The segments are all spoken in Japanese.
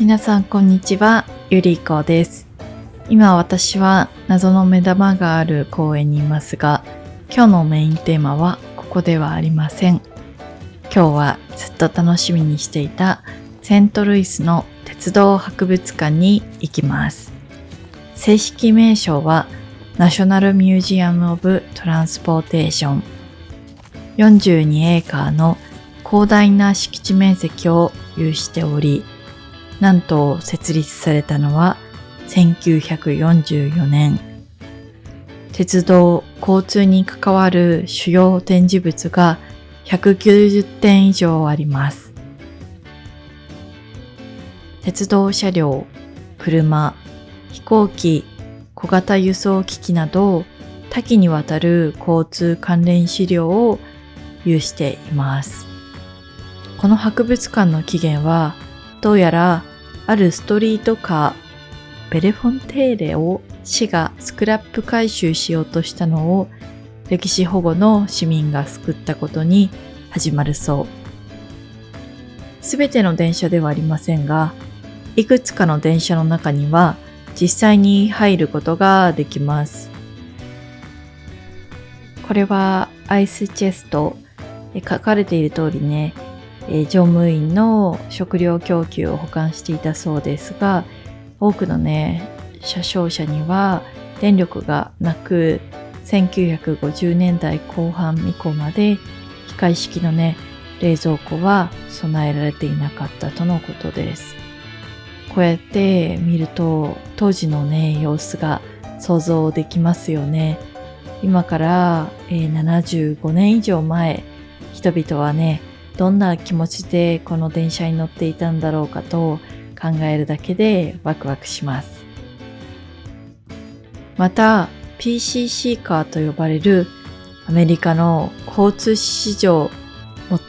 皆さんこんにちは、ゆりこです。今私は謎の目玉がある公園にいますが、今日のメインテーマはここではありません。今日はずっと楽しみにしていたセントルイスの鉄道博物館に行きます。正式名称はナショナルミュージアム・オブ・トランスポーテーション。42エーカーの広大な敷地面積を有しており、なんと設立されたのは1944年。鉄道、交通に関わる主要展示物が190点以上あります。鉄道車両、車、飛行機、小型輸送機器など多岐にわたる交通関連資料を有しています。この博物館の起源はどうやらあるストリートカー、ベレフォンテーレを市がスクラップ回収しようとしたのを歴史保護の市民が救ったことに始まるそう。すべての電車ではありませんが、いくつかの電車の中には実際に入ることができます。これはアイスチェスト、書かれている通りね、乗務員の食料供給を保管していたそうですが、多くのね、車掌車には電力がなく、1950年代後半以降まで機械式のね、冷蔵庫は備えられていなかったとのことです。こうやって見ると当時のね、様子が想像できますよね。今から、75年以上前、人々はね、どんな気持ちでこの電車に乗っていたんだろうかと考えるだけでワクワクします。また PCC カーと呼ばれるアメリカの交通史上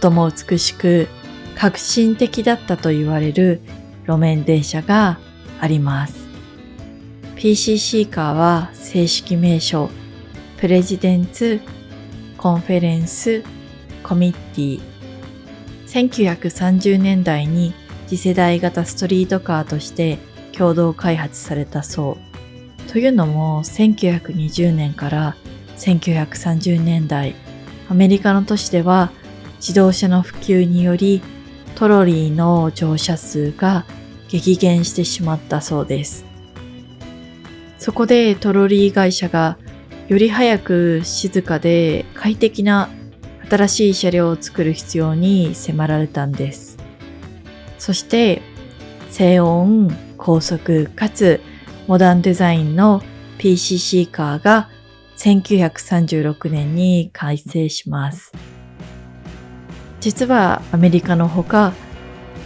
最も美しく革新的だったと言われる路面電車があります。PCC カーは正式名称プレジデンツ・コンフェレンス・コミッティ。1930年代に次世代型ストリートカーとして共同開発されたそう。というのも1920年から1930年代、アメリカの都市では自動車の普及によりトロリーの乗車数が激減してしまったそうです。そこでトロリー会社がより早く静かで快適な新しい車両を作る必要に迫られたんです。そして静音、高速かつモダンデザインの PCC カーが1936年に開成します。実はアメリカのほか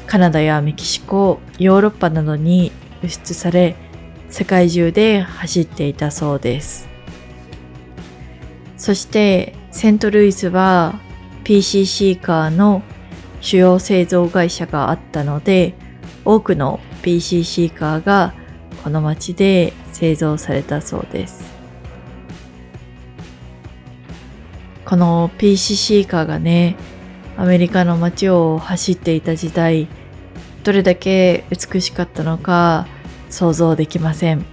カナダやメキシコ、ヨーロッパなどに輸出され世界中で走っていたそうです。そしてセントルイスは PCC カーの主要製造会社があったので、多くの PCC カーがこの町で製造されたそうです。この PCC カーがね、アメリカの街を走っていた時代、どれだけ美しかったのか想像できません。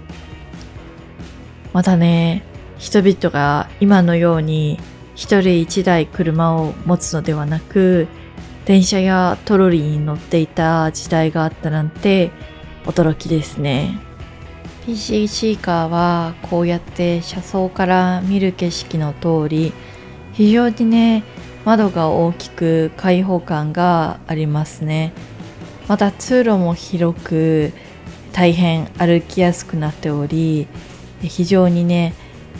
またね、人々が今のように一人一台車を持つのではなく、電車やトロリーに乗っていた時代があったなんて驚きですね。PCC カーはこうやって車窓から見る景色の通り、非常にね、窓が大きく開放感がありますね。また通路も広く大変歩きやすくなっており、非常にね、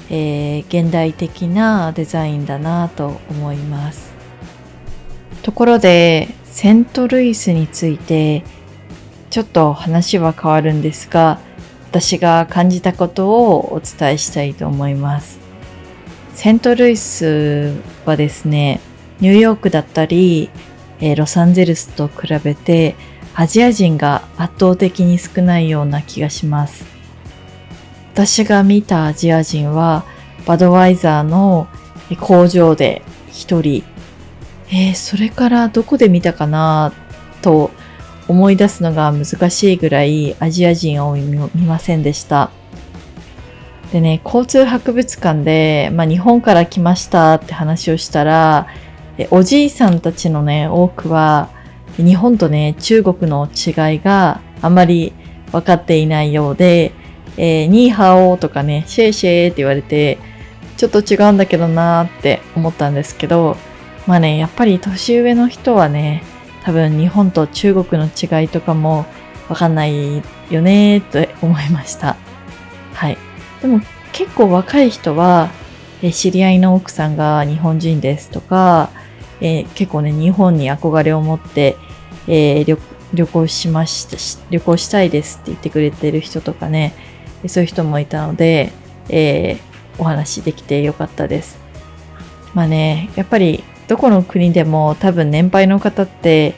現代的なデザインだなと思います。ところでセントルイスについてちょっと話は変わるんですが、私が感じたことをお伝えしたいと思います。セントルイスはですね、ニューヨークだったり、ロサンゼルスと比べてアジア人が圧倒的に少ないような気がします。私が見たアジア人はバドワイザーの工場で一人、それからどこで見たかなと思い出すのが難しいぐらいアジア人を見ませんでした。でね、交通博物館で、日本から来ましたって話をしたら、おじいさんたちのね、多くは、日本とね、中国の違いがあまり分かっていないようで、ニーハオとかね、シェイシェイって言われて、ちょっと違うんだけどなーって思ったんですけど、やっぱり年上の人はね、多分日本と中国の違いとかも分かんないよねーって思いました。はい。でも結構若い人は、知り合いの奥さんが日本人ですとか、結構ね、日本に憧れを持って、旅行したいですって言ってくれてる人とかね、そういう人もいたので、お話できてよかったです。やっぱりどこの国でも多分年配の方って、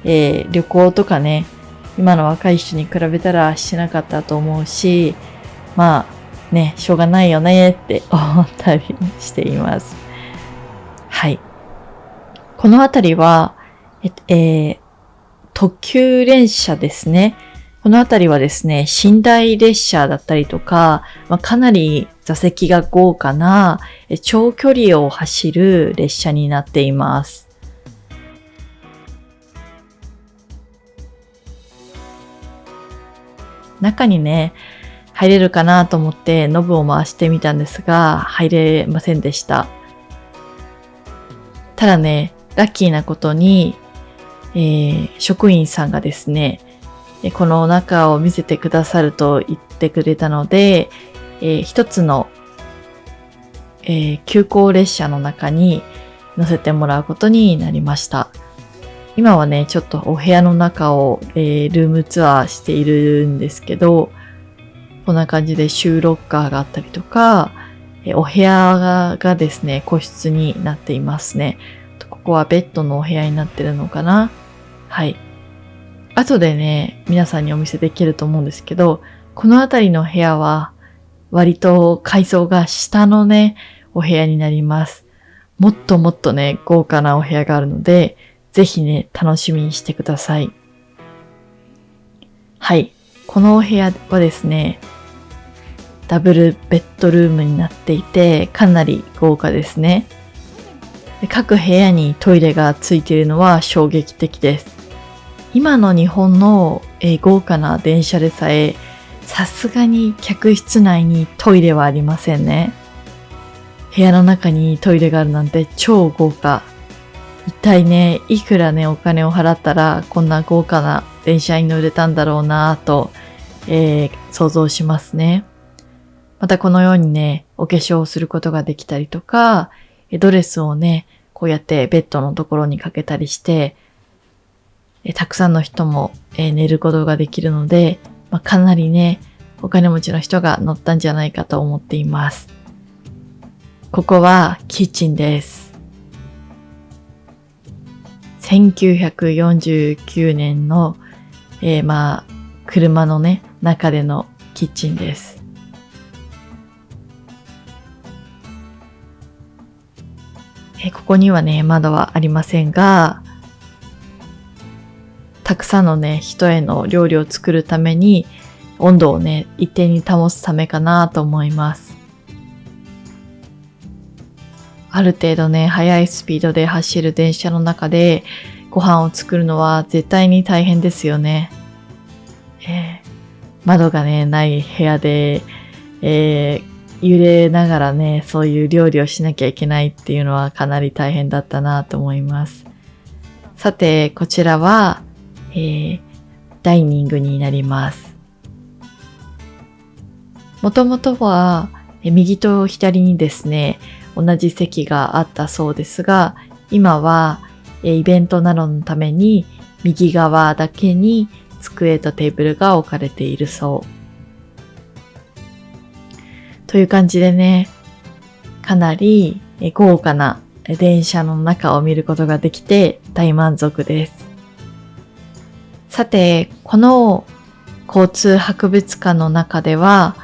旅行とかね、今の若い人に比べたらしてなかったと思うし、しょうがないよねって思ったりしています。はい。この辺りは、特急列車ですね。この辺りはですね、寝台列車だったりとか、かなり座席が豪華な長距離を走る列車になっています。中にね、入れるかなと思ってノブを回してみたんですが、入れませんでした。ただね、ラッキーなことに、職員さんがですね、この中を見せてくださると言ってくれたので、一つの、急行列車の中に乗せてもらうことになりました。今はね、ちょっとお部屋の中を、ルームツアーしているんですけど、こんな感じでシューロッカーがあったりとか、お部屋がですね、個室になっていますね。ここはベッドのお部屋になってるのかな。はい。後でね、皆さんにお見せできると思うんですけど、この辺りの部屋は割と階層が下のね、お部屋になります。もっともっとね、豪華なお部屋があるので、ぜひね、楽しみにしてください。はい。このお部屋はですね、ダブルベッドルームになっていて、かなり豪華ですね。で、各部屋にトイレがついているのは衝撃的です。今の日本の豪華な電車でさえ、さすがに客室内にトイレはありませんね。部屋の中にトイレがあるなんて超豪華。一体ね、いくらね、お金を払ったらこんな豪華な電車に乗れたんだろうなぁと、想像しますね。またこのようにね、お化粧をすることができたりとか、ドレスをね、こうやってベッドのところにかけたりして、たくさんの人も、寝ることができるので、かなりね、お金持ちの人が乗ったんじゃないかと思っています。ここはキッチンです。1949年の、車のね、中でのキッチンです。ここにはね、窓はありませんが、たくさんのね、人への料理を作るために、温度をね、一定に保つためかなと思います。ある程度ね、速いスピードで走る電車の中で、ご飯を作るのは絶対に大変ですよね。窓がね、ない部屋で、揺れながらね、そういう料理をしなきゃいけないっていうのはかなり大変だったなと思います。さて、こちらは、ダイニングになります。もともとは、右と左にですね、同じ席があったそうですが、今は、イベントなどのために右側だけに机とテーブルが置かれているそう。という感じでね、かなり豪華な電車の中を見ることができて大満足です。さて、この交通博物館の中では、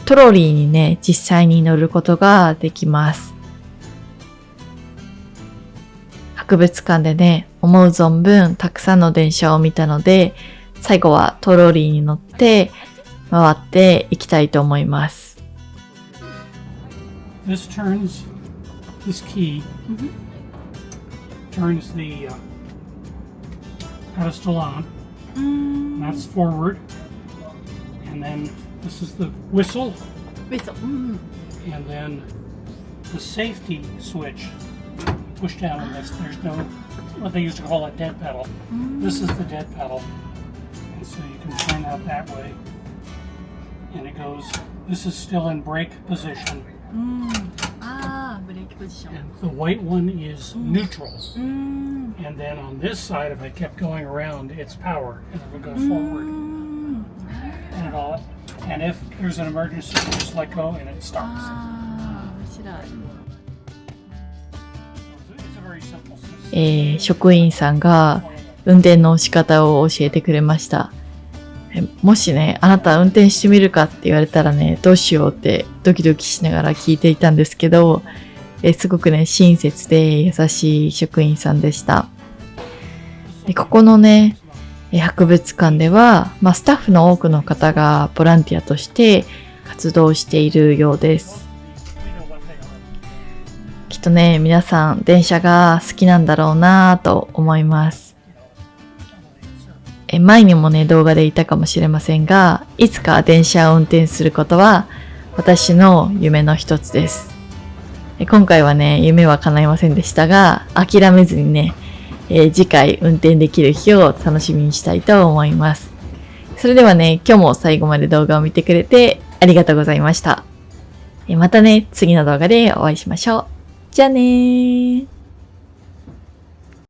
トロリーにね、実際に乗ることができます。博博物館でね、思う存分たくさんの電車を見たので、最後はトロリーに乗って回っていきたいと思います。This turns, this key turns the pedestal on. And that's forward. And then this is the whistle. And then the safety switch. Push down on this. There's no, what they used to call a dead pedal. This is the dead pedal. And so you can turn that that way. And it goes, this is still in brake position. ブレーキポジション。 And the white one is neutral. And then on this side, if I kept going around, it's power. And it would go forward. And it all, and if there's an emergency, you just let go and it stops. 面白い。It's a very simple system. 職員さんが運転の仕方を教えてくれました。もしね、あなた運転してみるかって言われたらね、どうしようってドキドキしながら聞いていたんですけど、すごくね、親切で優しい職員さんでした。でここのね、博物館では、スタッフの多くの方がボランティアとして活動しているようです。きっとね、皆さん電車が好きなんだろうなぁと思います。前にもね、動画で言ったかもしれませんが、いつか電車を運転することは私の夢の一つです。今回はね、夢は叶いませんでしたが、諦めずにね、次回運転できる日を楽しみにしたいと思います。それではね、今日も最後まで動画を見てくれてありがとうございました。またね、次の動画でお会いしましょう。じゃあねー。